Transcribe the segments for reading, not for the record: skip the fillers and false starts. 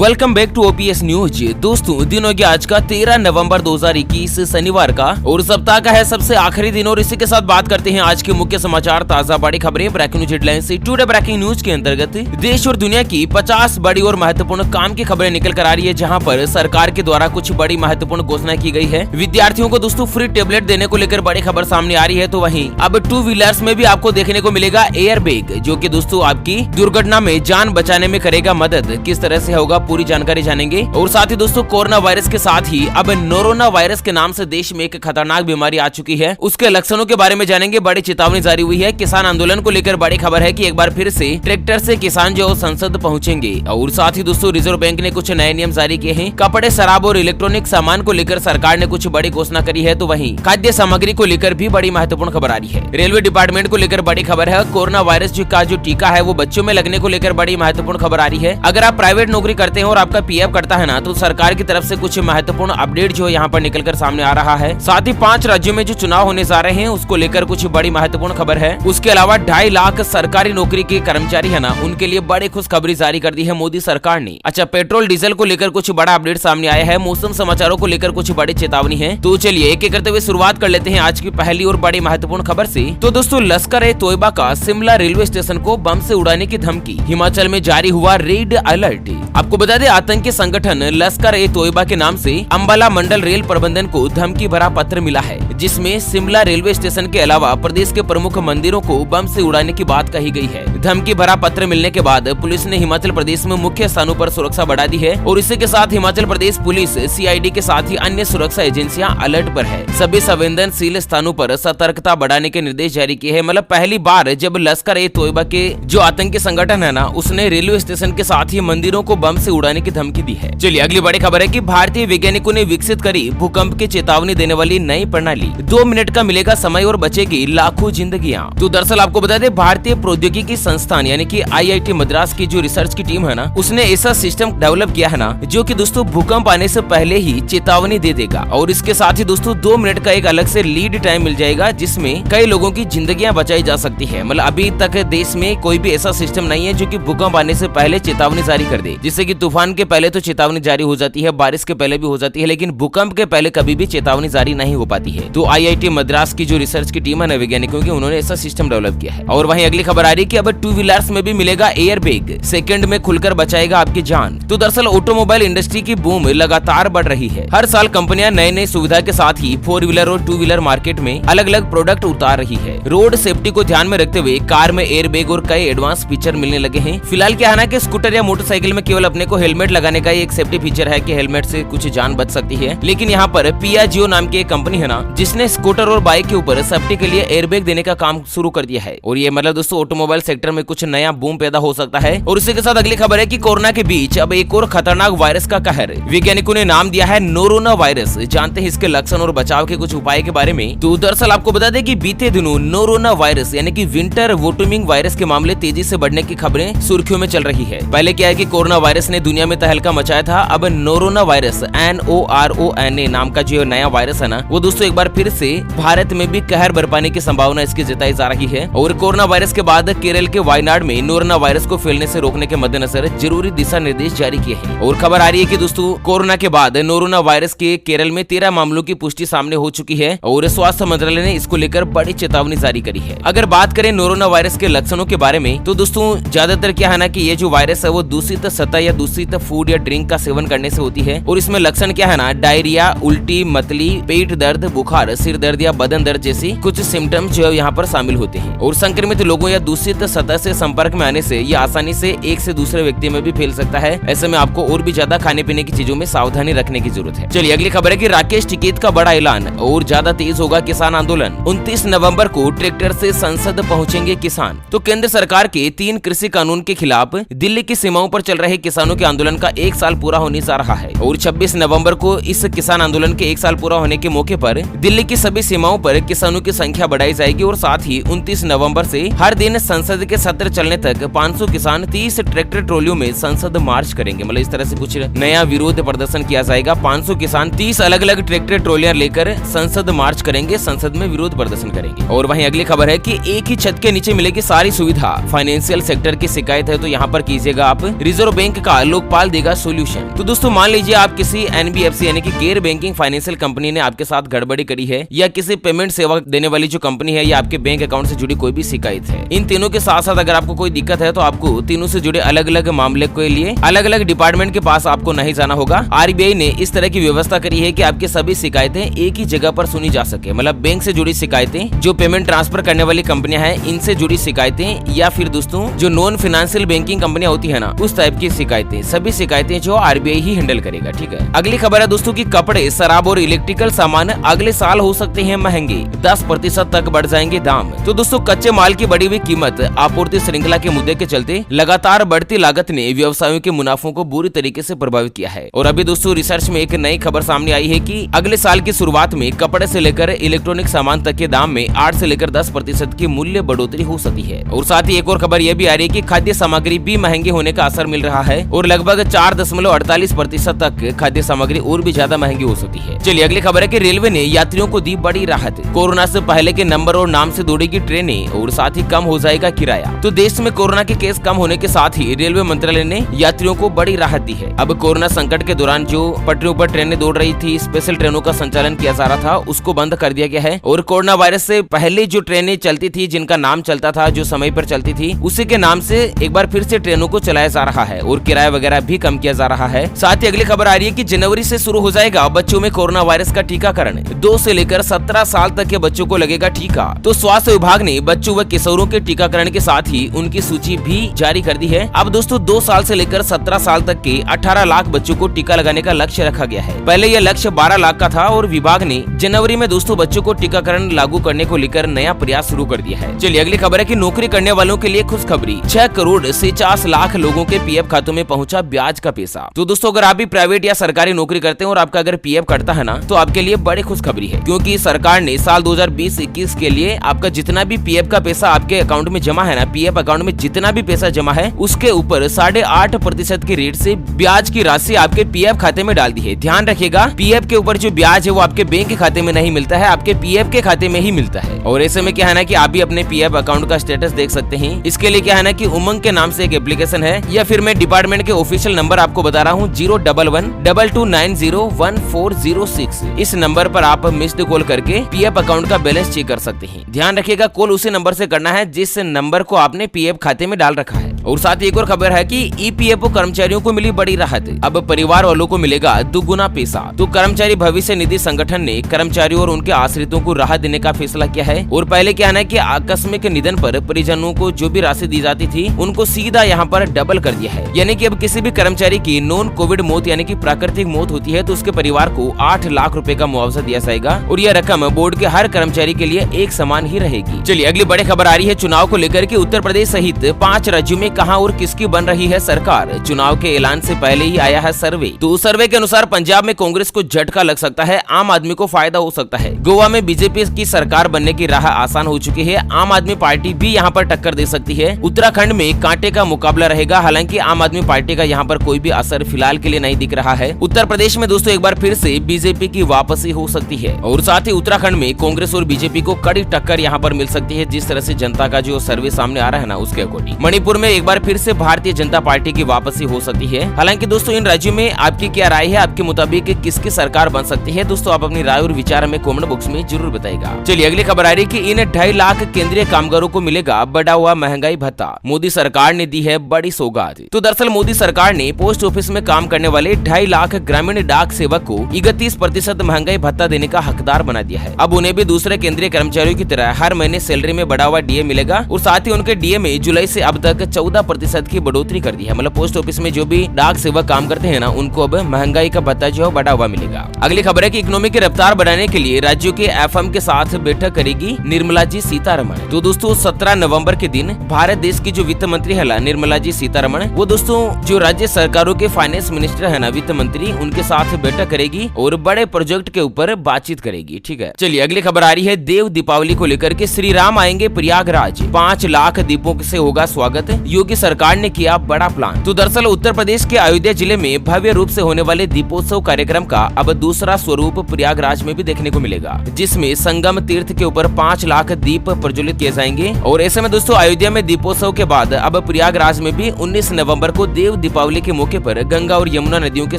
Welcome back to OPS news. दोस्तों, दिन हो गया आज का 13 नवंबर 2021 शनिवार का और सप्ताह का है सबसे आखिरी दिन। और इसी के साथ बात करते हैं आज के मुख्य समाचार, ताजा बड़ी खबरें, ब्रेकिंग न्यूज हेडलाइन से। टुडे ब्रेकिंग न्यूज के अंतर्गत देश और दुनिया की 50 बड़ी और महत्वपूर्ण काम की खबरें निकल कर आ रही है, जहाँ पर सरकार के द्वारा कुछ बड़ी महत्वपूर्ण घोषणा की गई है। विद्यार्थियों को दोस्तों फ्री टेबलेट देने को लेकर बड़ी खबर सामने आ रही है। तो वहीं अब 2 व्हीलर्स में भी आपको देखने को मिलेगा एयर बैग, जो कि दोस्तों आपकी दुर्घटना में जान बचाने में करेगा मदद। किस तरह से होगा पूरी जानकारी जानेंगे। और साथ ही दोस्तों कोरोना वायरस के साथ ही अब नोरोना वायरस के नाम से देश में एक खतरनाक बीमारी आ चुकी है, उसके लक्षणों के बारे में जानेंगे। बड़ी चेतावनी जारी हुई है। किसान आंदोलन को लेकर बड़ी खबर है कि एक बार फिर से ट्रैक्टर से किसान जो संसद पहुंचेंगे। और साथ ही दोस्तों रिजर्व बैंक ने कुछ नए नियम जारी किए हैं। कपड़े, शराब और इलेक्ट्रॉनिक सामान को लेकर सरकार ने कुछ बड़ी घोषणा करी है। तो वहीं खाद्य सामग्री को लेकर भी बड़ी महत्वपूर्ण खबर आ रही है। रेलवे डिपार्टमेंट को लेकर बड़ी खबर है। कोरोना वायरस का जो टीका है वो बच्चों में लगने को लेकर बड़ी महत्वपूर्ण खबर आ रही है। अगर आप प्राइवेट नौकरी करते हैं और आपका पीएफ करता है ना, तो सरकार की तरफ से कुछ महत्वपूर्ण अपडेट जो यहाँ पर निकलकर सामने आ रहा है। साथ ही 5 राज्यों में जो चुनाव होने जा रहे हैं उसको लेकर कुछ बड़ी महत्वपूर्ण खबर है। उसके अलावा 2.5 लाख सरकारी नौकरी के कर्मचारी है ना, उनके लिए बड़ी खुशखबरी जारी कर दी है मोदी सरकार ने। अच्छा, पेट्रोल डीजल को लेकर कुछ बड़ा अपडेट सामने आया है। मौसम समाचारों को लेकर कुछ बड़ी चेतावनी है। तो चलिए एक एक करते हुए शुरुआत कर लेते हैं आज की पहली और बड़ी महत्वपूर्ण खबर से। तो दोस्तों लश्कर-ए-तोयबा का शिमला रेलवे स्टेशन को बम से उड़ाने की धमकी, हिमाचल में जारी हुआ रेड अलर्ट। आपको बता दें आतंकी संगठन लश्कर-ए-तोयबा के नाम से अंबाला मंडल रेल प्रबंधन को धमकी भरा पत्र मिला है, जिसमें शिमला रेलवे स्टेशन के अलावा प्रदेश के प्रमुख मंदिरों को बम से उड़ाने की बात कही गई है। धमकी भरा पत्र मिलने के बाद पुलिस ने हिमाचल प्रदेश में मुख्य स्थानों पर सुरक्षा बढ़ा दी है। और इसी के साथ हिमाचल प्रदेश पुलिस, सीआईडी के साथ ही अन्य सुरक्षा एजेंसियां अलर्ट पर है। सभी संवेदनशील स्थानों पर सतर्कता बढ़ाने के निर्देश जारी किए हैं। मतलब पहली बार जब लश्कर-ए-तोयबा के जो आतंकी संगठन है ना, उसने रेलवे स्टेशन के साथ ही मंदिरों को बम से उड़ाने की धमकी दी है। चलिए अगली बड़ी खबर है कि भारतीय वैज्ञानिकों ने विकसित करी भूकंप की चेतावनी देने वाली नई प्रणाली। 2 मिनट का मिलेगा समय और बचेगी लाखों जिंदगियां। तो दरअसल आपको बता दें भारतीय प्रौद्योगिकी संस्थान यानी कि आईआईटी मद्रास की जो रिसर्च की टीम है ना, उसने ऐसा सिस्टम डेवलप किया है ना, जो कि दोस्तों भूकंप आने से पहले ही चेतावनी दे देगा। और इसके साथ ही दोस्तों 2 मिनट का एक अलग से लीड टाइम मिल जाएगा, जिसमें कई लोगों की जिंदगियां बचाई जा सकती है। मतलब अभी तक देश में कोई भी ऐसा सिस्टम नहीं है जो कि भूकंप आने से पहले चेतावनी जारी कर दे। जिससे कि तूफान के पहले तो चेतावनी जारी हो जाती है, बारिश के पहले भी हो जाती है, लेकिन भूकंप के पहले कभी भी चेतावनी जारी नहीं हो पाती है। तो आईआईटी मद्रास की जो रिसर्च की टीम है ना वैज्ञानिकों की, उन्होंने ऐसा सिस्टम डेवलप किया है। और वहीं अगली खबर आ रही है कि अब 2 व्हीलर्स में भी मिलेगा एयर बैग, सेकंड में खुलकर बचाएगा आपकी जान। तो दरअसल ऑटोमोबाइल इंडस्ट्री की बूम लगातार बढ़ रही है। हर साल कंपनियां नए नए सुविधा के साथ ही 4 व्हीलर और 2 व्हीलर मार्केट में अलग अलग प्रोडक्ट उतार रही है। रोड सेफ्टी को ध्यान में रखते हुए कार में एयर बैग और कई एडवांस फीचर मिलने लगे हैं। फिलहाल क्या है ना कि स्कूटर या मोटरसाइकिल में केवल अपने को हेलमेट लगाने का एक सेफ्टी फीचर है कि हेलमेट से कुछ जान बच सकती है। लेकिन यहाँ पर पियाजियो नाम की एक कंपनी है ना, जिसने स्कूटर और बाइक के ऊपर सेफ्टी के लिए एयरबैग देने का काम शुरू कर दिया है। और ये मतलब दोस्तों ऑटोमोबाइल सेक्टर में कुछ नया बूम पैदा हो सकता है। और इसी के साथ अगली खबर है कि कोरोना के बीच अब एक और खतरनाक वायरस का कहर, वैज्ञानिकों ने नाम दिया है नोरोना वायरस। जानते हैं इसके लक्षण और बचाव के कुछ उपाय के बारे में। तो दरअसल आपको बता दें कि बीते दिनों नोरोना वायरस यानी कि विंटर वोटमिंग वायरस के मामले तेजी से बढ़ने की खबरें सुर्खियों में चल रही है। पहले क्या है कि कोरोना वायरस ने दुनिया में तहलका मचाया था। अब नोरोना वायरस NORONA नाम का जो नया वायरस है ना, वो दोस्तों एक बार फिर से भारत में भी कहर बरपाने की संभावना इसकी जताई जा रही है। और कोरोना वायरस के बाद केरल के वायनाड में नोरोना वायरस को फैलने से रोकने के मद्देनजर जरूरी दिशा निर्देश जारी किए हैं। और खबर आ रही है कि दोस्तों कोरोना के बाद नोरोना वायरस के केरल में 13 मामलों की पुष्टि सामने हो चुकी है। और स्वास्थ्य मंत्रालय ने इसको लेकर बड़ी चेतावनी जारी करी है। अगर बात करें नोरोना वायरस के लक्षणों के बारे में, तो दोस्तों ज्यादातर क्या है ना कि ये जो वायरस है वो दूषित सतह या दूषित फूड या ड्रिंक का सेवन करने से होती है। और इसमें लक्षण क्या है ना, डायरिया, उल्टी, मतली, पेट दर्द, बुखार, सिर दर्द या बदन दर्द जैसी कुछ सिम्टम्स जो यहाँ पर शामिल होते हैं। और संक्रमित लोगों या दूषित सतह से संपर्क में आने से ये आसानी से एक से दूसरे व्यक्ति में भी फैल सकता है। ऐसे में आपको और भी ज्यादा खाने पीने की चीजों में सावधानी रखने की जरूरत है। चलिए अगली खबर है कि राकेश टिकैत का बड़ा ऐलान, और ज्यादा तेज होगा किसान आंदोलन। 29 नवंबर को ट्रैक्टर से संसद पहुंचेंगे किसान। तो केंद्र सरकार के 3 कृषि कानून के खिलाफ दिल्ली की सीमाओं पर चल रहे किसानों के आंदोलन का 1 साल पूरा होने जा रहा है। और 26 नवंबर को इस किसान आंदोलन के 1 साल पूरा होने के मौके पर दिल्ली की सभी सीमाओं पर किसानों की संख्या बढ़ाई जाएगी। और साथ ही 29 नवंबर से हर दिन संसद के सत्र चलने तक 500 किसान 30 ट्रैक्टर ट्रॉलियों में संसद मार्च करेंगे। मतलब इस तरह से कुछ नया विरोध प्रदर्शन किया जाएगा। 500 किसान 30 अलग अलग ट्रैक्टर ट्रॉलियां लेकर संसद मार्च करेंगे, संसद में विरोध प्रदर्शन करेंगे। और वहीं अगली खबर है कि एक ही छत के नीचे मिलेगी सारी सुविधा। फाइनेंशियल सेक्टर की शिकायत है तो यहाँ पर कीजिएगा आप। रिजर्व बैंक का लोकपाल देगा सोल्यूशन। तो दोस्तों मान लीजिए आप किसी NBFC यानी कि गैर बैंकिंग फाइनेंशियल कंपनी ने आपके साथ गड़बड़ी करी है, या किसी पेमेंट सेवा देने वाली जो कंपनी है या आपके बैंक अकाउंट से जुड़ी कोई भी शिकायत है। इन तीनों के साथ साथ अगर आपको कोई दिक्कत है तो आपको तीनों से जुड़े अलग अलग मामले के लिए अलग अलग डिपार्टमेंट के पास आपको नहीं जाना होगा। RBI ने इस तरह की व्यवस्था करी है कि आपकी सभी शिकायतें एक ही जगह पर सुनी जा सके। मतलब बैंक से जुड़ी शिकायतें, जो पेमेंट ट्रांसफर करने वाली कंपनियां हैं इनसे जुड़ी शिकायतें, या फिर दोस्तों जो नॉन फाइनेंशियल बैंकिंग कंपनियां होती है ना उस टाइप की शिकायतें, सभी शिकायतें जो RBI ही हैंडल करेगा। ठीक है, अगली खबर है दोस्तों की कपड़े, शराब और इलेक्ट्रिकल सामान अगले साल हो सकते हैं महंगे, 10% तक बढ़ जाएंगे दाम। तो दोस्तों कच्चे माल की बढ़ी हुई कीमत, आपूर्ति श्रृंखला के मुद्दे के चलते लगातार बढ़ती लागत ने व्यवसायों के मुनाफों को बुरी तरीके से प्रभावित किया है। और अभी दोस्तों रिसर्च में एक नई खबर सामने आई है कि अगले साल की शुरुआत में कपड़े से लेकर इलेक्ट्रॉनिक सामान तक के दाम में 8 से लेकर 10% की मूल्य बढ़ोतरी हो सकती है। और साथ ही एक और खबर यह भी आ रही है कि खाद्य सामग्री भी महंगे होने का असर मिल रहा है और लगभग 4.48% तक खाद्य सामग्री और भी ज्यादा महंगी हो सकती है। चलिए अगली खबर है कि रेलवे ने यात्रियों को दी बड़ी राहत, कोरोना से पहले के नंबर और नाम से दौड़ेगी ट्रेनें और साथ ही कम हो जाएगा किराया। तो देश में कोरोना के केस कम होने के साथ ही रेलवे मंत्रालय ने यात्रियों को बड़ी राहत दी है। अब कोरोना संकट के दौरान जो पटरियों पर ट्रेनें दौड़ रही थी, स्पेशल ट्रेनों का संचालन किया जा रहा था, उसको बंद कर दिया गया है। और कोरोना वायरस से पहले जो ट्रेनें चलती थी, जिनका नाम चलता था, जो समय पर चलती थी, उसी के नाम से एक बार फिर से ट्रेनों को चलाया जा रहा है और किराया वगैरह भी कम किया जा रहा है। साथ ही अगली खबर आ रही है कि जनवरी से शुरू हो जाएगा बच्चों में कोरोना वायरस का टीकाकरण, 2 से लेकर 17 साल तक के बच्चों को लगेगा टीका। तो स्वास्थ्य विभाग ने बच्चों व किशोरों के टीकाकरण के साथ ही उनकी सूची भी जारी कर दी है। अब दोस्तों 2 साल से लेकर 17 साल तक के 18 लाख बच्चों को टीका लगाने का लक्ष्य रखा गया है। पहले यह लक्ष्य 12 लाख का था और विभाग ने जनवरी में दोस्तों बच्चों को टीकाकरण लागू करने को लेकर नया प्रयास शुरू कर दिया है। चलिए अगली खबर है कि नौकरी करने वालों के लिए खुशखबरी, 6 करोड़ से 50 लाख लोगों के PF खातों में पहुंचा ब्याज का पैसा। तो दोस्तों अगर आप भी प्राइवेट या सरकारी नौकरी करते हैं और आपका अगर PF कटता है ना, तो आपके लिए बड़ी खुशखबरी है, क्योंकि सरकार ने साल 2020-21 के लिए आपका जितना भी PF का पैसा आपके अकाउंट में जमा है ना, PF अकाउंट में जितना भी पैसा जमा है उसके ऊपर 8.5% की रेट से ब्याज की राशि आपके PF खाते में डाल दी है। ध्यान रखिएगा, PF के ऊपर जो ब्याज है वो आपके बैंक के खाते में नहीं मिलता है, आपके PF के खाते में ही मिलता है। और ऐसे में क्या है ना कि आप भी अपने PF अकाउंट का स्टेटस देख सकते हैं। इसके लिए क्या है ना कि उमंग के नाम से एक एप्लीकेशन है, या फिर मैं डिपार्टमेंट के ऑफिशियल नंबर आपको बता रहा हूँ 011-2290-1406। इस नंबर पर आप मिस्ड कॉल करके PF अकाउंट का बैलेंस चेक कर सकते हैं। ध्यान रखिएगा, कॉल उसी नंबर से करना है जिस नंबर को आपने PF खाते में डाल रखा है। और साथ ही एक और खबर है कि EPFO कर्मचारियों को मिली बड़ी राहत, अब परिवार वालों को मिलेगा दुगुना पैसा। तो कर्मचारी भविष्य निधि संगठन ने कर्मचारियों और उनके आश्रितों को राहत देने का फैसला किया है। और पहले क्या है कि आकस्मिक निधन पर परिजनों को जो भी राशि दी जाती थी उनको सीधा यहाँ पर डबल कर दिया है। यानी कि अब किसी भी कर्मचारी की नॉन कोविड मौत यानी कि प्राकृतिक मौत होती है तो उसके परिवार को 8 लाख रुपए का मुआवजा दिया जाएगा और यह रकम बोर्ड के हर कर्मचारी के लिए एक समान ही रहेगी। चलिए अगली बड़ी खबर आ रही है चुनाव को लेकर के। उत्तर प्रदेश सहित 5 राज्यों में कहां और किसकी बन रही है सरकार, चुनाव के ऐलान से पहले ही आया है सर्वे। तो सर्वे के अनुसार पंजाब में कांग्रेस को झटका लग सकता है, आम आदमी को फायदा हो सकता है। गोवा में बीजेपी की सरकार बनने की राह आसान हो चुकी है, आम आदमी पार्टी भी यहाँ पर टक्कर दे सकती है। उत्तराखंड में कांटे का मुकाबला रहेगा, हालांकि आम आदमी पार्टी का यहाँ पर कोई भी असर फिलहाल के लिए नहीं दिख रहा है। उत्तर प्रदेश में दोस्तों एक बार फिर से बीजेपी की वापसी हो सकती है और साथ ही उत्तराखंड में कांग्रेस और बीजेपी को कड़ी टक्कर यहाँ पर मिल सकती है, जिस तरह से जनता का जो सर्वे सामने आ रहा है ना उसके अकॉर्डिंग। मणिपुर में एक बार फिर से भारतीय जनता पार्टी की वापसी हो सकती है। हालांकि दोस्तों इन राज्यों में आपकी क्या राय है, आपके मुताबिक किसकी सरकार बन सकती है? दोस्तों आप अपनी राय और विचार हमें कमेंट बॉक्स में जरूर बताइएगा। चलिए अगली खबर आ रही है कि इन 2.5 लाख केंद्रीय कामगारों को मिलेगा बढ़ा हुआ महंगाई भत्ता, मोदी सरकार ने दी है बड़ी सौगात। तो दरअसल मोदी सरकार ने पोस्ट ऑफिस में काम करने वाले 2.5 लाख ग्रामीण डाक सेवक को 31% महंगाई भत्ता देने का हकदार बना दिया है। अब उन्हें भी दूसरे केंद्रीय कर्मचारियों की तरह हर महीने सैलरी में बढ़ा हुआ DA मिलेगा और साथ ही उनके DA में जुलाई से अब तक 14% की बढ़ोतरी कर दी है। मतलब पोस्ट ऑफिस में जो भी डाक सेवक काम करते हैं ना उनको अब महंगाई का भत्ता जो है बढ़ा हुआ मिलेगा। अगली खबर है कि इकोनॉमी की रफ्तार बढ़ाने के लिए राज्यों के FM के साथ बैठक करेगी निर्मला जी सीतारमण। तो दोस्तों 17 नवंबर के दिन भारत देश की जो वित्त मंत्री है निर्मला जी सीतारमण, वो दोस्तों जो राज्य सरकारों के फाइनेंस मिनिस्टर है ना वित्त मंत्री, उनके साथ बैठक करेगी और बड़े प्रोजेक्ट के ऊपर बातचीत करेगी। ठीक है, चलिए अगली खबर आ रही है देव दीपावली को लेकर के। श्री राम आएंगे प्रयागराज, 5 लाख दीपों से होगा स्वागत, योगी सरकार ने किया बड़ा प्लान। तो दरअसल उत्तर प्रदेश के अयोध्या जिले में भव्य रूप से होने वाले दीपोत्सव कार्यक्रम का अब दूसरा स्वरूप प्रयागराज में भी देखने को मिलेगा, जिसमें संगम तीर्थ के ऊपर 5 लाख दीप प्रज्वलित किए जाएंगे। और ऐसे में दोस्तों अयोध्या में दीपोत्सव के बाद अब प्रयागराज में भी 19 नवंबर को देव दीपावली के मौके पर गंगा और यमुना नदियों के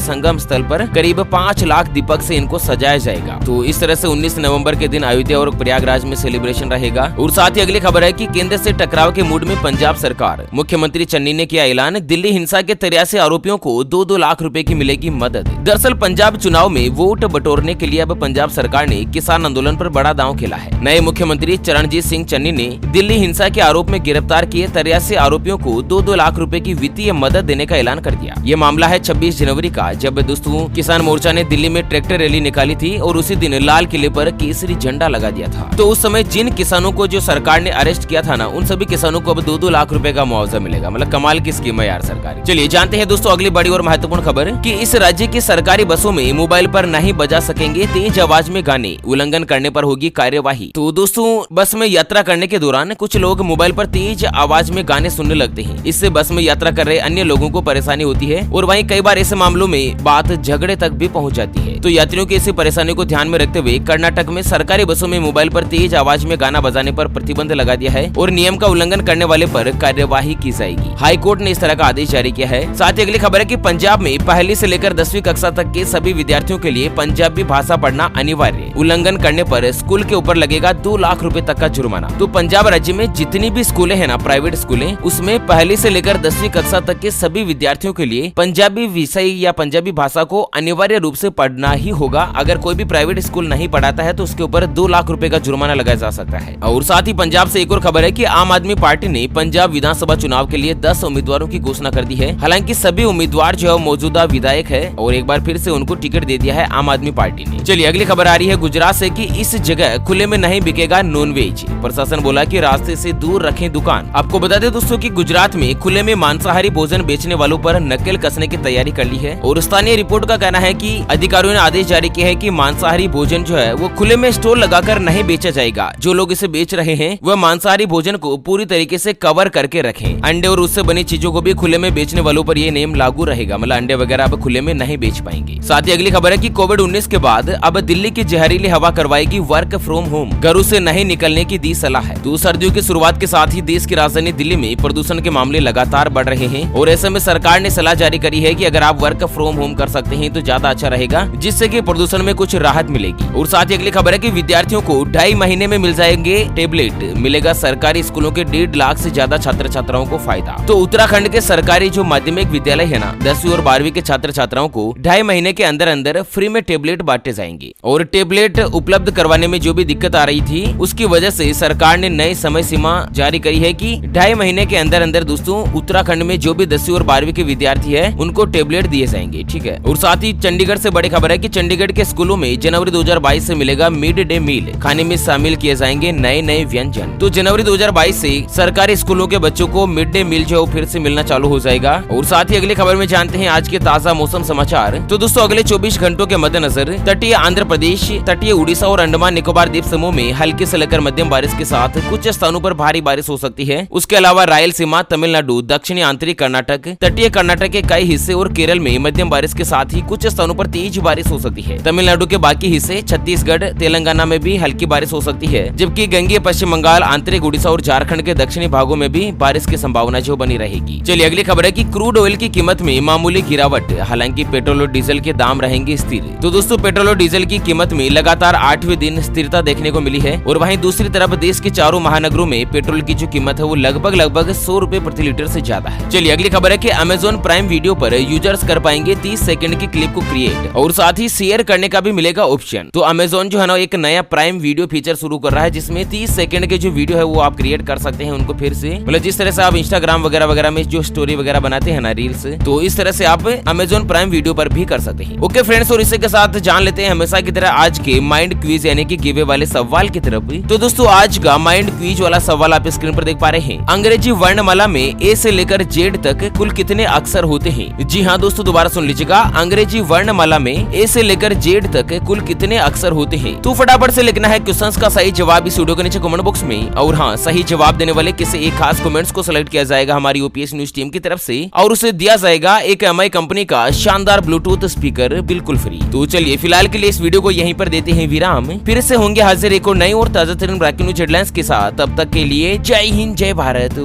संगम स्थल पर करीब 5 लाख दीपक से इनको सजाया जाएगा। तो इस तरह से 19 नवंबर के दिन अयोध्या और प्रयागराज में सेलिब्रेशन रहेगा। और साथ ही अगली खबर है कि केंद्र से टकराव के मूड में पंजाब सरकार। मुख्यमंत्री चन्नी ने किया ऐलान, दिल्ली हिंसा के 83 आरोपियों को 2-2 लाख रुपए की मिलेगी मदद। दरअसल पंजाब चुनाव में वोट बटोरने के लिए अब पंजाब सरकार ने किसान आंदोलन पर बड़ा दांव खेला है। नए मुख्यमंत्री चरणजीत सिंह चन्नी ने दिल्ली हिंसा के आरोप में गिरफ्तार किए 83 आरोपियों को 2-2 लाख रुपए की वित्तीय मदद देने का ऐलान कर दिया। ये मामला है 26 जनवरी का, जब दोस्तों किसान मोर्चा ने दिल्ली में ट्रैक्टर रैली निकाली थी और उसी दिन लाल किले पर केसरी झंडा लगा दिया था। तो उस समय जिन किसानों को जो सरकार ने अरेस्ट किया था ना, उन सभी किसानों को अब 2-2 लाख रुपए का मुआवजा मिलेगा। मतलब कमाल की स्कीम है यार सरकारी। चलिए जानते हैं दोस्तों अगली बड़ी और महत्वपूर्ण खबर कि इस राज्य की सरकारी बसों में मोबाइल पर नहीं बजा सकेंगे तेज आवाज में गाने, उल्लंघन करने पर होगी कार्यवाही। तो दोस्तों बस में यात्रा करने के दौरान कुछ लोग मोबाइल पर तेज आवाज में गाने सुनने लगते हैं। इससे बस में यात्रा कर रहे अन्य लोगों को परेशानी होती है और वहीं कई बार ऐसे मामलों में बात झगड़े तक भी पहुंच जाती है। तो यात्रियों की इसी परेशानी को ध्यान में रखते हुए कर्नाटक में सरकारी बसों में मोबाइल पर तेज आवाज में गाना बजाने पर प्रतिबंध लगा दिया है और नियम का उल्लंघन करने वाले पर कार्यवाही की जाएगी। हाई कोर्ट ने इस तरह का आदेश जारी किया है। साथ ही अगली खबर है कि पंजाब में पहली से लेकर 10वीं कक्षा तक के सभी विद्यार्थियों के लिए पंजाबी भाषा पढ़ना अनिवार्य। उल्लंघन करने पर स्कूल के ऊपर लगेगा 2 लाख रुपए तक का जुर्माना। तो पंजाब राज्य में जितनी भी स्कूलें हैं ना, प्राइवेट स्कूलें, उसमें पहली से लेकर 10वीं कक्षा तक के सभी विद्यार्थियों के लिए पंजाबी विषय या पंजाबी भाषा को अनिवार्य रूप से पढ़ना ही होगा। अगर कोई भी प्राइवेट स्कूल नहीं पढ़ाता है तो उसके ऊपर 2 लाख रुपए का जुर्माना लगाया जा सकता है। और साथ ही पंजाब से एक और खबर है कि आम आदमी पार्टी ने पंजाब विधानसभा चुनाव के लिए 10 उम्मीदवारों की घोषणा कर दी है। हालांकि सभी उम्मीदवार जो है मौजूदा विधायक है और एक बार फिर से उनको टिकट दे दिया है आम आदमी पार्टी ने। चलिए अगली खबर आ रही है गुजरात से कि इस जगह खुले में नहीं बिकेगा नॉनवेज। प्रशासन बोला कि रास्ते से दूर रखें दुकान। आपको बता दें दोस्तों कि गुजरात में खुले में मांसाहारी भोजन बेचने वालों पर नकेल कसने की तैयारी कर ली है। और स्थानीय रिपोर्ट का कहना है कि अधिकारियों ने आदेश जारी किया है कि मांसाहारी भोजन जो है वो खुले में स्टॉल लगाकर नहीं बेचा जाएगा। जो लोग इसे बेच रहे हैं वह मांसाहारी भोजन को पूरी तरीके से कवर करके रखें। अंडे और उससे बनी चीजों को भी खुले में बेचने वालों पर ये नियम लागू रहेगा। मतलब अंडे वगैरह अब खुले में नहीं बेच पाएंगे। साथ ही अगली खबर है कि कोविड-19 के बाद अब दिल्ली की जहरीली हवा करवाएगी वर्क फ्रॉम होम। घरों से नहीं निकलने की दी सलाह है। तो सर्दियों की शुरुआत के साथ ही देश की राजधानी दिल्ली में प्रदूषण के मामले लगातार बढ़ रहे हैं और ऐसे में सरकार ने सलाह जारी करी है कि अगर आप वर्क फ्रॉम होम कर सकते हैं तो ज्यादा अच्छा रहेगा, जिससे कि प्रदूषण में कुछ राहत मिलेगी। और साथ ही अगली खबर है कि विद्यार्थियों को 2.5 महीने में मिल जाएंगे टेबलेट। मिलेगा सरकारी स्कूलों के 1.5 लाख से ज्यादा छात्र छात्राओं को फायदा। तो उत्तराखंड के सरकारी जो माध्यमिक विद्यालय है ना, 10वीं और 12वीं के छात्र छात्राओं को 2.5 महीने के अंदर अंदर फ्री में टेबलेट बांटे जाएंगे। और टेबलेट उपलब्ध करवाने में जो भी दिक्कत आ रही थी उसकी वजह से सरकार ने नई समय सीमा जारी करी है कि 2.5 महीने के अंदर अंदर दोस्तों उत्तराखंड में जो भी 10वीं और 12वीं के विद्यार्थी है उनको टेबलेट दिए जाएंगे। ठीक है। और साथ ही चंडीगढ़ से बड़ी खबर है कि चंडीगढ़ के स्कूलों में जनवरी 2022 से मिलेगा मिड डे मील। खाने में शामिल किए जाएंगे नए नए व्यंजन। तो जनवरी 2022 से सरकारी स्कूलों के बच्चों को मिड डे मील जो फिर से मिलना चालू हो जाएगा। और साथ ही अगली खबर में जानते हैं आज के ताजा मौसम समाचार। तो दोस्तों अगले 24 घंटों के मद्देनजर तटीय आंध्र प्रदेश, तटीय उड़ीसा और अंडमान निकोबार द्वीप समूह में हल्की से लेकर मध्यम बारिश के साथ कुछ स्थानों पर भारी बारिश हो सकती है। उसके अलावा रायलसीमा, तमिलनाडु, दक्षिणी आंतरिक कर्नाटक, तटीय कर्नाटक के कई हिस्से और केरल में मध्यम बारिश के साथ ही कुछ स्थानों पर तेज बारिश हो सकती है। तमिलनाडु के बाकी हिस्से, छत्तीसगढ़, तेलंगाना में भी हल्की बारिश हो सकती है, जबकि गंगेय पश्चिम बंगाल, आंतरिक उड़ीसा और झारखंड के दक्षिणी भागों में भी बारिश की संभावना जो बनी रहेगी। चलिए अगली खबर है कि क्रूड ऑयल की कीमत में मामूली गिरावट, हालांकि पेट्रोल और डीजल के दाम रहेंगे स्थिर। तो दोस्तों पेट्रोल और डीजल की कीमत में लगातार 8वें दिन स्थिरता देखने को मिली है। और वहीं दूसरी तरफ देश के चारों महानगरों में पेट्रोल की जो कीमत है वो लगभग 100 रुपए प्रति लीटर से ज्यादा है। चलिए अगली खबर है कि अमेजोन प्राइम वीडियो पर यूजर्स कर पाएंगे 30 सेकंड की क्लिप को क्रिएट और साथ ही शेयर करने का भी मिलेगा ऑप्शन। तो अमेजोन जो है ना एक नया प्राइम वीडियो फीचर शुरू कर रहा है, जिसमें 30 सेकंड के जो वीडियो है वो आप क्रिएट कर सकते हैं उनको फिर से। मतलब जिस तरह से आप इंस्टाग्राम वगैरह में जो स्टोरी वगैरह बनाते हैं ना, रील्स, तो इस तरह से आप अमेजोन प्राइम वीडियो पर भी कर सकते हैं। ओके फ्रेंड्स, और इसी के साथ जान लेते हैं हमेशा की तरह आज के माइंड क्विज यानी कि गिवे वाले सवाल की तरफ। तो दोस्तों आज का माइंड क्विज वाला सवाल आप स्क्रीन पर देख पा रहे हैं। अंग्रेजी वर्णमाला में ए से लेकर जेड तक कुल कितने अक्षर होते हैं? जी हाँ दोस्तों, दोबारा सुन लीजिएगा। अंग्रेजी वर्णमाला में ए से लेकर जेड तक कुल कितने अक्षर होते हैं? तो फटाफट से लिखना है क्वेश्चंस का सही जवाब इस वीडियो के नीचे कमेंट बॉक्स में। और हाँ, सही जवाब देने वाले किसी एक खास कमेंट्स को सिलेक्ट किया जाएगा हमारी ओपीएस न्यूज टीम की तरफ से और उसे दिया जाएगा एक एमआई कंपनी का शानदार ब्लूटूथ स्पीकर बिल्कुल फ्री। तो चलिए फिलहाल के लिए इस वीडियो को यहीं पर देते हैं विराम, फिर से होंगे हाजिर एक और नई और ताजा तरीन ब्रेकिंग न्यूज हेडलाइंस के साथ। तब तक के लिए जय हिंद, जय भारत।